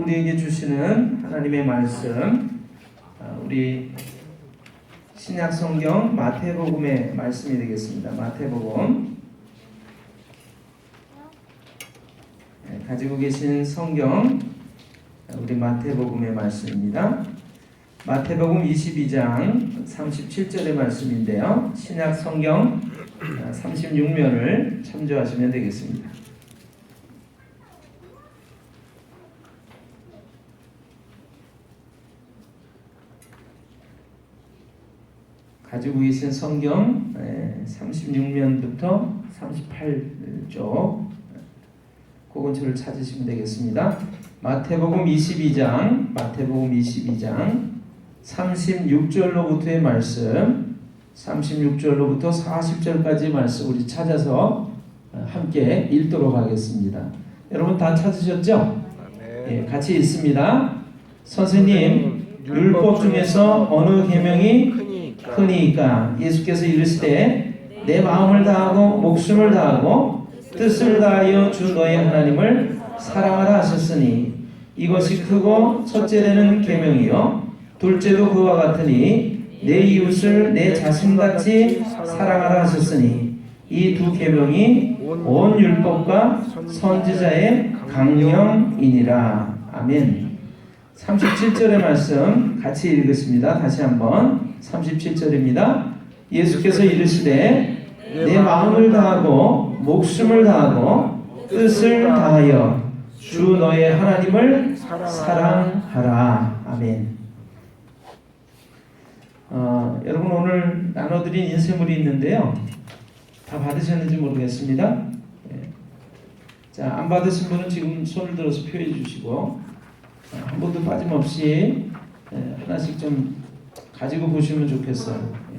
우리에게 주시는 하나님의 말씀, 우리 신약 성경 마태복음의 말씀이 되겠습니다. 마태복음, 가지고 계신 성경, 우리 마태복음의 말씀입니다. 마태복음 22장 37절의 말씀인데요. 신약 성경 36면을 참조하시면 되겠습니다. 가지고 계신 성경 36면부터 38쪽 그 근처를 찾으시면 되겠습니다. 마태복음 22장 36절로부터의 말씀, 36절로부터 40절까지 말씀 우리 찾아서 함께 읽도록 하겠습니다. 여러분 다 찾으셨죠? 네. 같이 읽습니다. 선생님, 율법 중에서 어느 계명이 크니까? 예수께서 이르시되 내 마음을 다하고 목숨을 다하고 뜻을 다하여 주 너의 하나님을 사랑하라 하셨으니 이것이 크고 첫째는 계명이요 둘째도 그와 같으니 내 이웃을 내 자신같이 사랑하라 하셨으니 이 두 계명이 온 율법과 선지자의 강령이니라. 아멘. 37절의 말씀 같이 읽겠습니다. 다시 한번 37절입니다. 예수께서 이르시되 내 마음을 다하고 목숨을 다하고 뜻을 다하여 주 너의 하나님을 사랑하라. 아멘. 여러분 오늘 나눠드린 인쇄물이 있는데요. 다 받으셨는지 모르겠습니다. 자, 안 받으신 분은 지금 손을 들어서 표해 주시고 한 분도 빠짐없이 하나씩 좀 가지고 보시면 좋겠어요.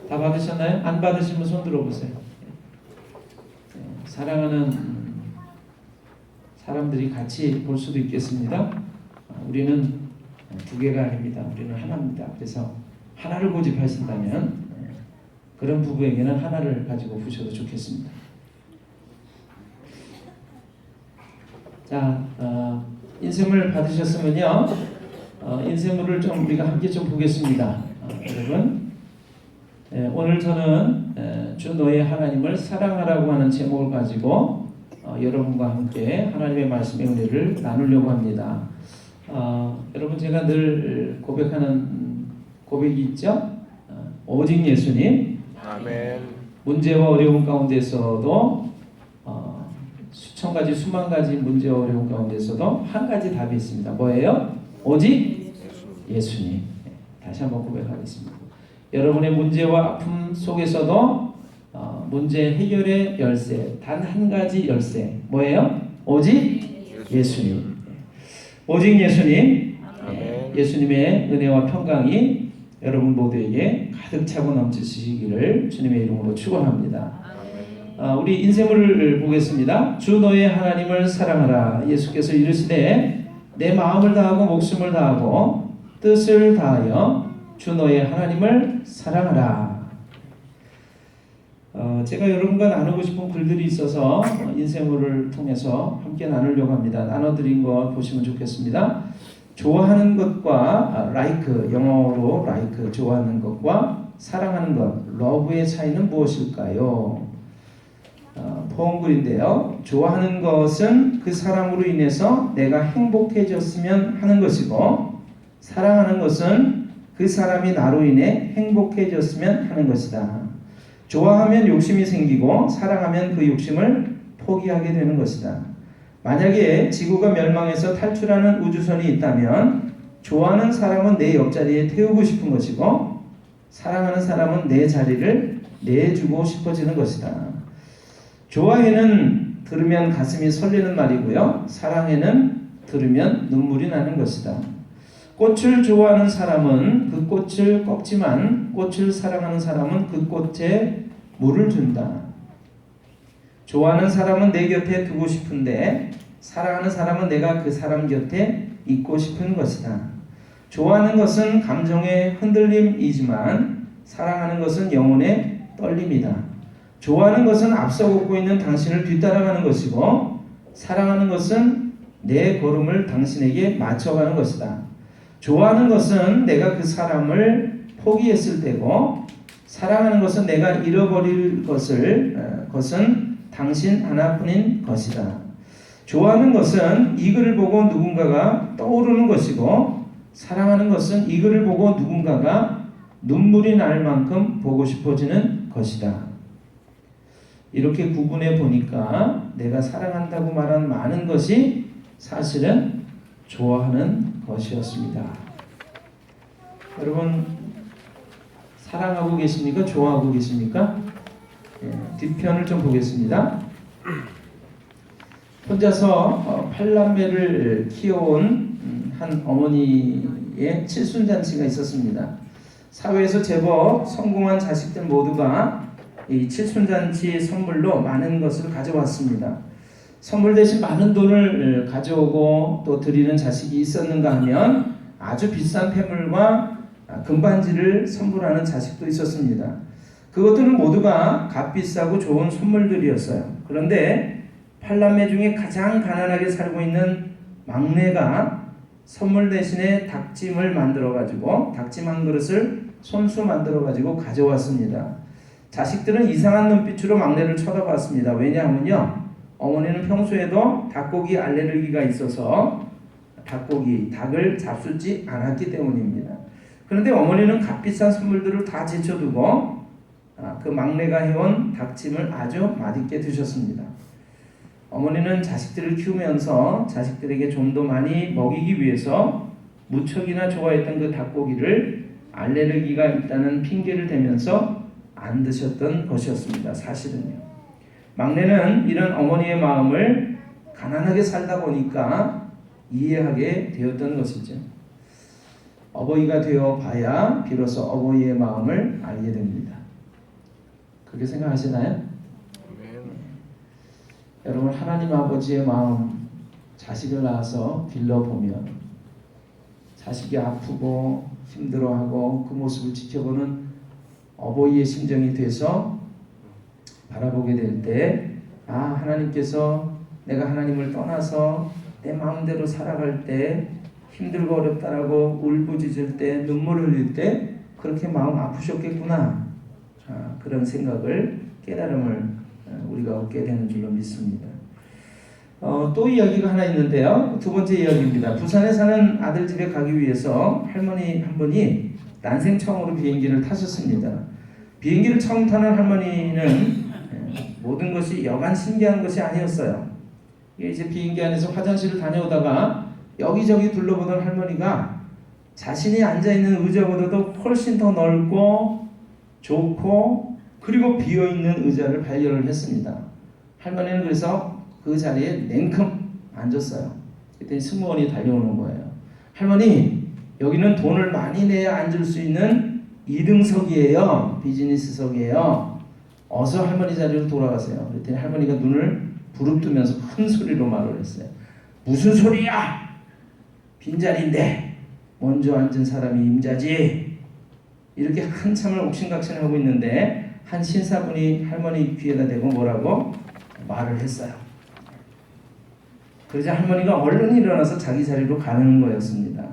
다 받으셨나요? 안 받으신 분 손 들어보세요. 사랑하는 사람들이 같이 볼 수도 있겠습니다. 우리는 두 개가 아닙니다. 우리는 하나입니다. 그래서 하나를 고집하신다면 그런 부부에게는 하나를 가지고 보셔도 좋겠습니다. 자, 인쇄물 받으셨으면요. 인쇄물을 좀 우리가 함께 좀 보겠습니다. 여러분, 오늘 저는 주 너의 하나님을 사랑하라고 하는 제목을 가지고 여러분과 함께 하나님의 말씀의 은혜를 나누려고 합니다. 여러분 제가 늘 고백하는 고백이 있죠. 오직 예수님. 아멘. 문제와 어려움 가운데서도 수천 가지 수만 가지 문제와 어려움 가운데서도 한 가지 답이 있습니다. 뭐예요? 오직 예수님. 다시 한번 고백하겠습니다. 여러분의 문제와 아픔 속에서도 문제 해결의 열쇠, 단 한 가지 열쇠 뭐예요? 오직 예수님. 오직 예수님. 예수님의 은혜와 평강이 여러분 모두에게 가득 차고 넘치시기를 주님의 이름으로 축원합니다. 우리 인쇄물을 보겠습니다. 주 너의 하나님을 사랑하라. 예수께서 이르시되 내 마음을 다하고 목숨을 다하고 뜻을 다하여 주 너의 하나님을 사랑하라. 제가 여러분과 나누고 싶은 글들이 있어서 인쇄물을 통해서 함께 나누려고 합니다. 나눠드린 거 보시면 좋겠습니다. 좋아하는 것과 like, 영어로 like, 좋아하는 것과 사랑하는 것, love의 차이는 무엇일까요? 포옹글인데요. 좋아하는 것은 그 사람으로 인해서 내가 행복해졌으면 하는 것이고 사랑하는 것은 그 사람이 나로 인해 행복해졌으면 하는 것이다. 좋아하면 욕심이 생기고 사랑하면 그 욕심을 포기하게 되는 것이다. 만약에 지구가 멸망해서 탈출하는 우주선이 있다면 좋아하는 사람은 내 옆자리에 태우고 싶은 것이고 사랑하는 사람은 내 자리를 내주고 싶어지는 것이다. 좋아해는 들으면 가슴이 설레는 말이고요. 사랑해는 들으면 눈물이 나는 것이다. 꽃을 좋아하는 사람은 그 꽃을 꺾지만 꽃을 사랑하는 사람은 그 꽃에 물을 준다. 좋아하는 사람은 내 곁에 두고 싶은데 사랑하는 사람은 내가 그 사람 곁에 있고 싶은 것이다. 좋아하는 것은 감정의 흔들림이지만 사랑하는 것은 영혼의 떨림이다. 좋아하는 것은 앞서 걷고 있는 당신을 뒤따라가는 것이고 사랑하는 것은 내 걸음을 당신에게 맞춰가는 것이다. 좋아하는 것은 내가 그 사람을 포기했을 때고 사랑하는 것은 내가 잃어버릴 것은 당신 하나뿐인 것이다. 좋아하는 것은 이 글을 보고 누군가가 떠오르는 것이고 사랑하는 것은 이 글을 보고 누군가가 눈물이 날 만큼 보고 싶어지는 것이다. 이렇게 구분해 보니까 내가 사랑한다고 말한 많은 것이 사실은 좋아하는 것이었습니다. 여러분 사랑하고 계십니까? 좋아하고 계십니까? 뒷편을 좀 보겠습니다. 혼자서 8남매를 키워온 한 어머니의 칠순잔치가 있었습니다. 사회에서 제법 성공한 자식들 모두가 이 칠순잔치 선물로 많은 것을 가져왔습니다. 선물 대신 많은 돈을 가져오고 또 드리는 자식이 있었는가 하면 아주 비싼 폐물과 금반지를 선물하는 자식도 있었습니다. 그것들은 모두가 값비싸고 좋은 선물들이었어요. 그런데 8남매 중에 가장 가난하게 살고 있는 막내가 선물 대신에 닭찜을 만들어가지고 닭찜 한 그릇을 손수 만들어가지고 가져왔습니다. 자식들은 이상한 눈빛으로 막내를 쳐다봤습니다. 왜냐하면요, 어머니는 평소에도 닭고기 알레르기가 있어서 닭을 잡수지 않았기 때문입니다. 그런데 어머니는 값비싼 선물들을 다 제쳐두고 그 막내가 해온 닭찜을 아주 맛있게 드셨습니다. 어머니는 자식들을 키우면서 자식들에게 좀 더 많이 먹이기 위해서 무척이나 좋아했던 그 닭고기를 알레르기가 있다는 핑계를 대면서 안 드셨던 것이었습니다. 사실은요. 막내는 이런 어머니의 마음을 가난하게 살다 보니까 이해하게 되었던 것이죠. 어버이가 되어 봐야 비로소 어버이의 마음을 알게 됩니다. 그렇게 생각하시나요? 여러분 하나님 아버지의 마음 자식을 낳아서 길러보면 자식이 아프고 힘들어하고 그 모습을 지켜보는 어버이의 심정이 돼서 바라보게 될 때 하나님께서 내가 하나님을 떠나서 내 마음대로 살아갈 때 힘들고 어렵다라고 울부짖을 때 눈물 흘릴 때 그렇게 마음 아프셨겠구나 그런 생각을 깨달음을 우리가 얻게 되는 줄로 믿습니다. 또 이야기가 하나 있는데요. 두 번째 이야기입니다. 부산에 사는 아들 집에 가기 위해서 할머니 한 분이 난생 처음으로 비행기를 타셨습니다. 비행기를 처음 타는 할머니는 모든 것이 여간 신기한 것이 아니었어요. 이제 비행기 안에서 화장실을 다녀오다가 여기저기 둘러보던 할머니가 자신이 앉아있는 의자보다도 훨씬 더 넓고 좋고 그리고 비어있는 의자를 발견을 했습니다. 할머니는 그래서 그 자리에 냉큼 앉았어요. 그때 승무원이 달려오는 거예요. 할머니, 여기는 돈을 많이 내야 앉을 수 있는 2등석이에요. 비즈니스석이에요. 어서 할머니 자리로 돌아가세요. 그랬더니 할머니가 눈을 부릅뜨면서 큰 소리로 말을 했어요. 무슨 소리야? 빈자리인데 먼저 앉은 사람이 임자지. 이렇게 한참을 옥신각신하고 있는데 한 신사분이 할머니 귀에다 대고 뭐라고 말을 했어요. 그러자 할머니가 얼른 일어나서 자기 자리로 가는 거였습니다.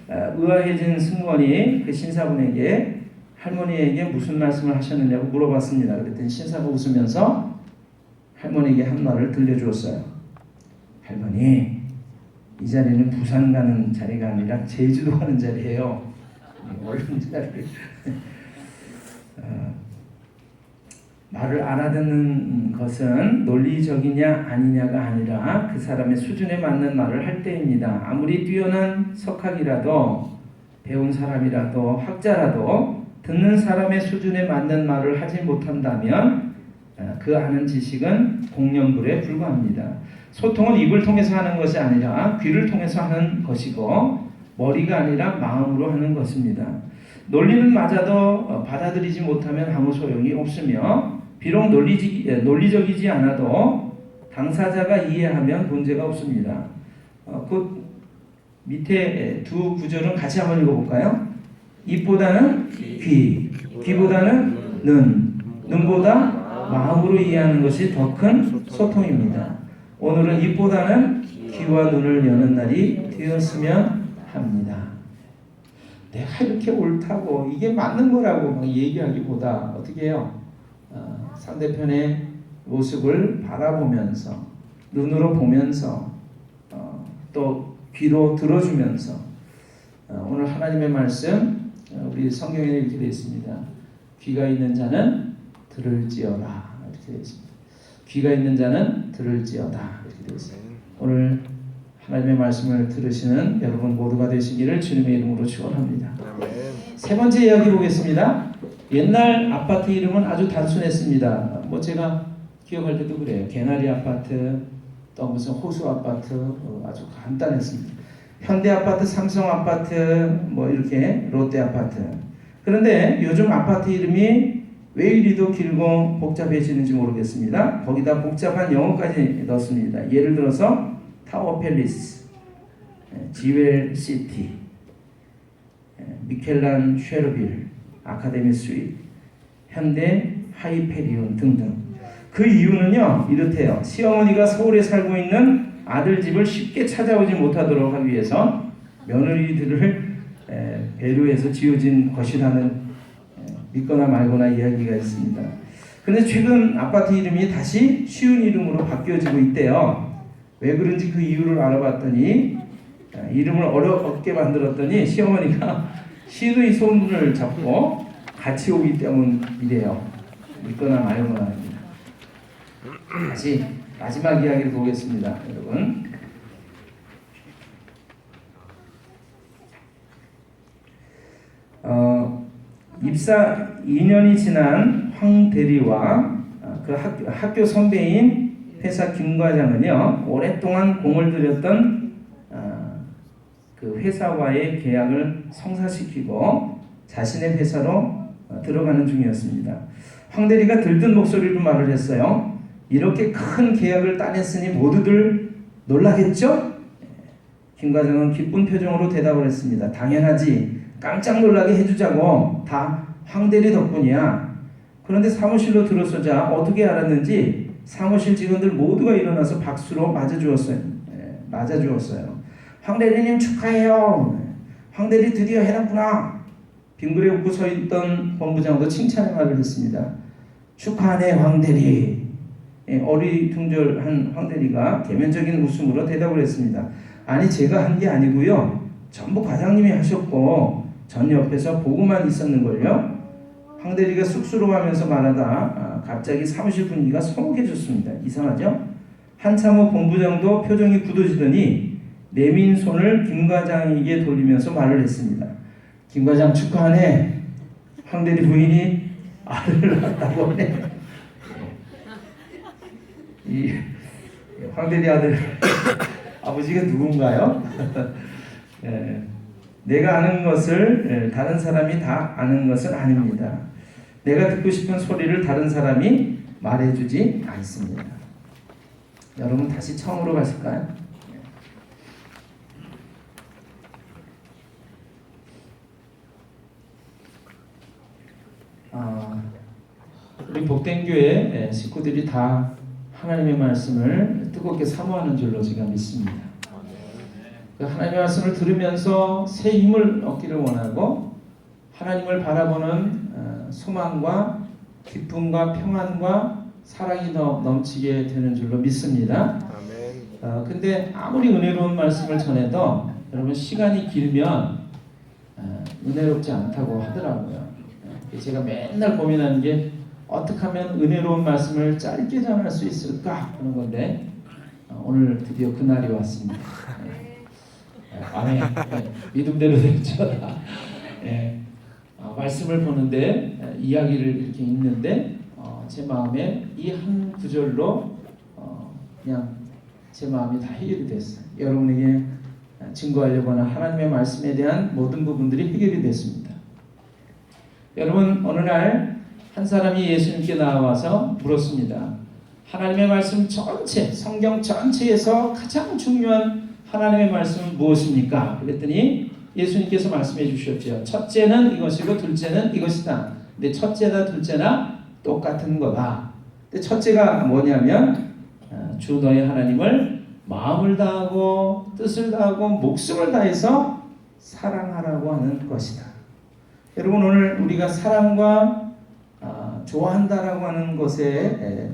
의아해진 승무원이 그 신사분에게 할머니에게 무슨 말씀을 하셨느냐고 물어봤습니다. 그랬더니 신사분 웃으면서 할머니에게 한 말을 들려주었어요. 할머니, 이 자리는 부산 가는 자리가 아니라 제주도 가는 자리예요. 얼른 자리를 말을 알아듣는 것은 논리적이냐 아니냐가 아니라 그 사람의 수준에 맞는 말을 할 때입니다. 아무리 뛰어난 석학이라도 배운 사람이라도 학자라도 듣는 사람의 수준에 맞는 말을 하지 못한다면 그 아는 지식은 공연불에 불과합니다. 소통은 입을 통해서 하는 것이 아니라 귀를 통해서 하는 것이고 머리가 아니라 마음으로 하는 것입니다. 논리는 맞아도 받아들이지 못하면 아무 소용이 없으며 비록 논리적이지 않아도 당사자가 이해하면 문제가 없습니다. 그 밑에 두 구절은 같이 한번 읽어볼까요? 입보다는 귀, 귀보다는 눈보다 마음으로 이해하는 것이 더 큰 소통입니다. 오늘은 입보다는 귀와 눈을 여는 날이 되었으면 합니다. 내가 이렇게 옳다고 이게 맞는 거라고 막 얘기하기보다 어떻게 해요? 상대편의 모습을 바라보면서 눈으로 보면서 또 귀로 들어주면서 오늘 하나님의 말씀 우리 성경에 이렇게 되어 있습니다. 귀가 있는 자는 들을지어다 이렇게 되어 있습니다. 귀가 있는 자는 들을지어다 이렇게 되어 있습니다. 오늘 하나님의 말씀을 들으시는 여러분 모두가 되시기를 주님의 이름으로 축원합니다. 세 번째 이야기 보겠습니다. 옛날 아파트 이름은 아주 단순했습니다. 뭐 제가 기억할 때도 그래요. 개나리 아파트, 또 무슨 호수 아파트 아주 간단했습니다. 현대 아파트, 삼성 아파트, 뭐 이렇게 롯데 아파트. 그런데 요즘 아파트 이름이 왜 이리도 길고 복잡해지는지 모르겠습니다. 거기다 복잡한 영어까지 넣습니다. 예를 들어서 타워 팰리스, 지웰 시티, 미켈란 쉐르빌, 아카데미 스윗, 현대 하이페리온 등등. 그 이유는요 이렇대요. 시어머니가 서울에 살고 있는 아들 집을 쉽게 찾아오지 못하도록 하기 위해서 며느리들을 배려해서 지어진 것이라는 믿거나 말거나 이야기가 있습니다. 그런데 최근 아파트 이름이 다시 쉬운 이름으로 바뀌어지고 있대요. 왜 그런지 그 이유를 알아봤더니 이름을 어렵게 만들었더니 시어머니가 시누이 손을 잡고 같이 오기 때문이래요. 믿거나 말거나 합니다. 다시 마지막 이야기를 보겠습니다. 여러분 입사 2년이 지난 황 대리와 그 학교 선배인 회사 김 과장은요 오랫동안 공을 들였던 그 회사와의 계약을 성사시키고 자신의 회사로 들어가는 중이었습니다. 황 대리가 들뜬 목소리로 말을 했어요. 이렇게 큰 계약을 따냈으니 모두들 놀라겠죠? 김 과장은 기쁜 표정으로 대답을 했습니다. 당연하지. 깜짝 놀라게 해주자고. 다 황 대리 덕분이야. 그런데 사무실로 들어서자 어떻게 알았는지 사무실 직원들 모두가 일어나서 박수로 맞아주었어요. 황 대리님 축하해요. 황 대리 드디어 해놨구나. 빙그레 웃고 서 있던 본부장도 칭찬의 말을 했습니다. 축하하네 황 대리. 어리둥절한 황 대리가 개면적인 웃음으로 대답을 했습니다. 아니 제가 한 게 아니고요. 전부 과장님이 하셨고 전 옆에서 보고만 있었는걸요. 황 대리가 쑥스러워하면서 말하다 갑자기 사무실 분위기가 서먹해졌습니다. 이상하죠? 한참 후 본부장도 표정이 굳어지더니 내민 손을 김 과장에게 돌리면서 말을 했습니다. 김 과장 축하하네. 황 대리 부인이 아들을 낳았다고 하네. 이 황 대리 아들 아버지가 누군가요? 내가 아는 것을 다른 사람이 다 아는 것은 아닙니다. 내가 듣고 싶은 소리를 다른 사람이 말해주지 않습니다. 여러분 다시 처음으로 가실까요? 우리 복된교회 식구들이 다 하나님의 말씀을 뜨겁게 사모하는 줄로 제가 믿습니다. 그 하나님의 말씀을 들으면서 새 힘을 얻기를 원하고 하나님을 바라보는 소망과 기쁨과 평안과 사랑이 더 넘치게 되는 줄로 믿습니다. 근데 아무리 은혜로운 말씀을 전해도 여러분 시간이 길면 은혜롭지 않다고 하더라고요. 제가 맨날 고민하는 게 어떻게 하면 은혜로운 말씀을 짧게 전할 수 있을까 하는 건데 오늘 드디어 그날이 왔습니다. 아멘. 믿음대로 됐죠. 말씀을 보는데 이야기를 이렇게 읽는데 제 마음에 이 한 구절로 그냥 제 마음이 다 해결이 됐어요. 여러분에게 증거하려거나 하나님의 말씀에 대한 모든 부분들이 해결이 됐습니다. 여러분 어느 날 한 사람이 예수님께 나와서 물었습니다. 하나님의 말씀 전체, 성경 전체에서 가장 중요한 하나님의 말씀은 무엇입니까? 그랬더니 예수님께서 말씀해 주셨죠. 첫째는 이것이고 둘째는 이것이다. 근데 첫째나 둘째나 똑같은 거다. 근데 첫째가 뭐냐면 주 너의 하나님을 마음을 다하고 뜻을 다하고 목숨을 다해서 사랑하라고 하는 것이다. 여러분 오늘 우리가 사랑과 좋아한다라고 하는 것의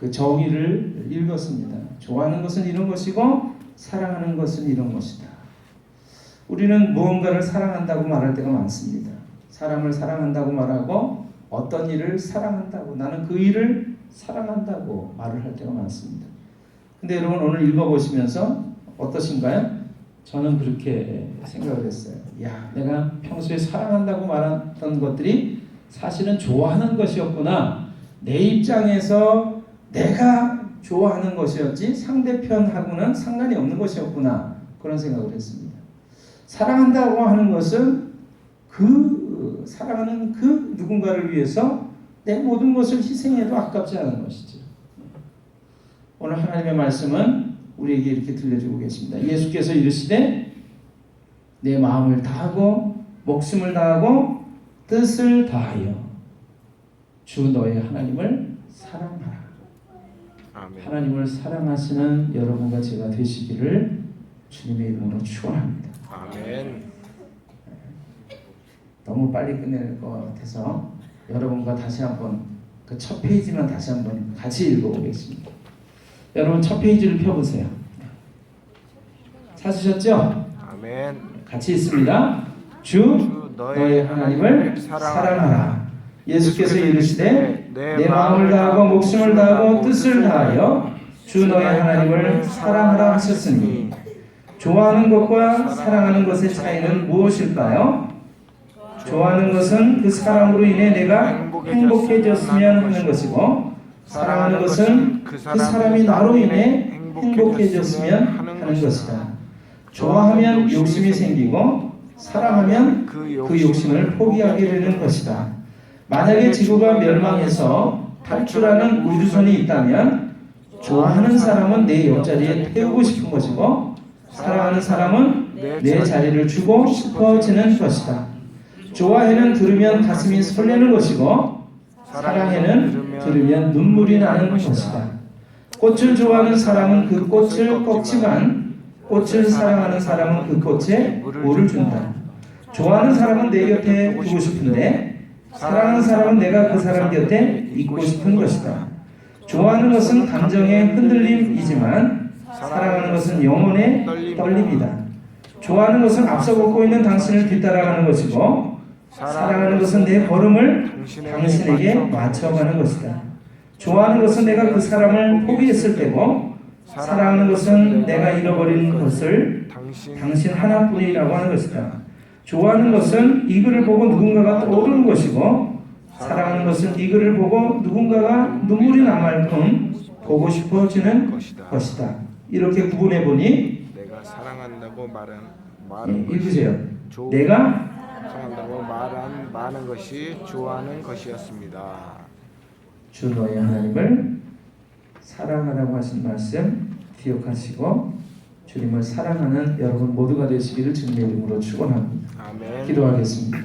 그 정의를 읽었습니다. 좋아하는 것은 이런 것이고 사랑하는 것은 이런 것이다. 우리는 무언가를 사랑한다고 말할 때가 많습니다. 사람을 사랑한다고 말하고 어떤 일을 사랑한다고 나는 그 일을 사랑한다고 말을 할 때가 많습니다. 근데 여러분 오늘 읽어보시면서 어떠신가요? 저는 그렇게 생각을 했어요. 야, 내가 평소에 사랑한다고 말했던 것들이 사실은 좋아하는 것이었구나. 내 입장에서 내가 좋아하는 것이었지 상대편하고는 상관이 없는 것이었구나. 그런 생각을 했습니다. 사랑한다고 하는 것은 사랑하는 그 누군가를 위해서 내 모든 것을 희생해도 아깝지 않은 것이죠. 오늘 하나님의 말씀은 우리에게 이렇게 들려주고 계십니다. 예수께서 이르시되 내 마음을 다하고 목숨을 다하고 뜻을 다하여 주 너의 하나님을 사랑하라. 아멘. 하나님을 사랑하시는 여러분과 제가 되시기를 주님의 이름으로 축원합니다. 아멘. 너무 빨리 끝낼 것 같아서 여러분과 다시 한번 그 첫 페이지만 다시 한번 같이 읽어보겠습니다. 여러분 첫 페이지를 펴보세요. 찾으셨죠? 아멘. 같이 있습니다. 주 너의 하나님을 사랑하라. 예수께서 이르시되 내 마음을 다하고 목숨을 다하고 뜻을 다하여 주 너의 하나님을 사랑하라 하셨으니 좋아하는 것과 사랑하는 것의 차이는 무엇일까요? 좋아하는 것은 그 사랑으로 인해 내가 행복해졌으면 하는 것이고 사랑하는 것은 그 사람이 나로 인해 행복해졌으면 하는 것이다. 좋아하면 욕심이 생기고 사랑하면 그 욕심을 포기하게 되는 것이다. 만약에 지구가 멸망해서 탈출하는 우주선이 있다면 좋아하는 사람은 내 옆자리에 태우고 싶은 것이고 사랑하는 사람은 내 자리를 주고 싶어지는 것이다. 좋아해는 들으면 가슴이 설레는 것이고 사랑해는 들으면 눈물이 나는 것이다. 꽃을 좋아하는 사람은 그 꽃을 꺾지만 꽃을 사랑하는 사람은 그 꽃에 물을 준다. 좋아하는 사람은 내 곁에 두고 싶은데 사랑하는 사람은 내가 그 사람 곁에 있고 싶은 것이다. 좋아하는 것은 감정의 흔들림이지만 사랑하는 것은 영혼의 떨림이다. 좋아하는 것은 앞서 걷고 있는 당신을 뒤따라가는 것이고 사랑하는 것은 내 걸음을 당신에게 맞춰가는 것이다. 좋아하는 것은 내가 그 사람을 포기했을 때고 사랑하는 것은 내가 잃어버린 것을 당신 하나뿐이라고 하는 것이다. 좋아하는 것은 이 글을 보고 누군가가 떠오르는 것이고 사랑하는 것은 이 글을 보고 누군가가 눈물이 날 만큼 보고 싶어지는 것이다. 이렇게 구분해 보니 내가 사랑한다고 말한 읽으세요. 내가 사랑한다고 말하는 것이 좋아하는 것이었습니다. 주 너의 하나님을 사랑하라고 하신 말씀 기억하시고 주님을 사랑하는 여러분 모두가 되시기를 주님의 이름으로 축원합니다. 아멘. 기도하겠습니다.